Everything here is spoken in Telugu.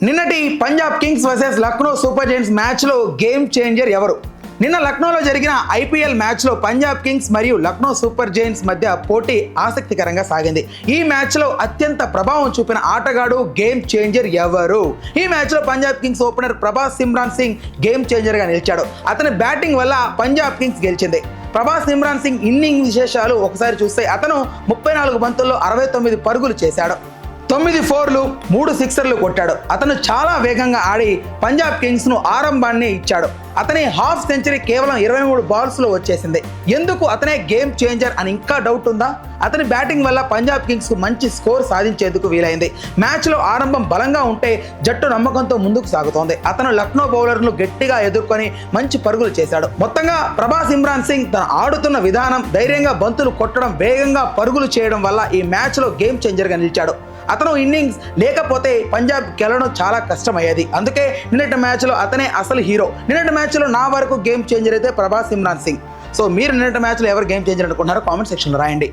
నిన్నటి Punjab Kings versus Lucknow super Giants మ్యాచ్లో గేమ్ చేంజర్ ఎవరు? నిన్న లక్నోలో జరిగిన ఐపీఎల్ మ్యాచ్లో పంజాబ్ కింగ్స్ మరియు లక్నో సూపర్ జైంట్స్ మధ్య పోటీ ఆసక్తికరంగా సాగింది. ఈ మ్యాచ్లో అత్యంత ప్రభావం చూపిన ఆటగాడు గేమ్ చేంజర్ ఎవరు? ఈ మ్యాచ్లో Punjab Kings opener Prabhsimran Singh game చేంజర్గా నిలిచాడు. అతని బ్యాటింగ్ వల్ల పంజాబ్ కింగ్స్ గెలిచింది. ప్రభాస్ సిమ్రాన్ సింగ్ ఇన్నింగ్ విశేషాలు ఒకసారి చూస్తే అతను 34 బంతుల్లో 69 పరుగులు చేశాడు. 9 4లు 3 సిక్సర్లు కొట్టాడు. అతను చాలా వేగంగా ఆడి పంజాబ్ కింగ్స్ను ఆరంభాన్ని ఇచ్చాడు. అతని హాఫ్ సెంచరీ కేవలం 23 బాల్స్లో వచ్చేసింది. ఎందుకు అతనే గేమ్ చేంజర్ అని ఇంకా డౌట్ ఉందా? అతని బ్యాటింగ్ వల్ల పంజాబ్ కింగ్స్కు మంచి స్కోర్ సాధించేందుకు వీలైంది. మ్యాచ్లో ఆరంభం బలంగా ఉంటే జట్టు నమ్మకంతో ముందుకు సాగుతోంది. అతను లక్నో బౌలర్ను గట్టిగా ఎదుర్కొని మంచి పరుగులు చేశాడు. మొత్తంగా ప్రభాస్ ఇమ్రాన్ సింగ్ తను ఆడుతున్న విధానం, ధైర్యంగా బంతులు కొట్టడం, వేగంగా పరుగులు చేయడం వల్ల ఈ మ్యాచ్లో గేమ్ చేంజర్గా నిలిచాడు. అతను ఇన్నింగ్స్ లేకపోతే పంజాబ్ గెలవడం చాలా కష్టమయ్యేది. అందుకే నిన్నటి మ్యాచ్లో అతనే అసలు హీరో. నిన్నటి మ్యాచ్లో నా వరకు గేమ్ చేంజర్ అయితే ప్రభాస్ ఇమ్రాన్ సింగ్. సో మీరు నిన్నటి మ్యాచ్లో ఎవరు గేమ్ చేంజర్ అనుకుంటున్నారో కామెంట్ సెక్షన్లో రాయండి.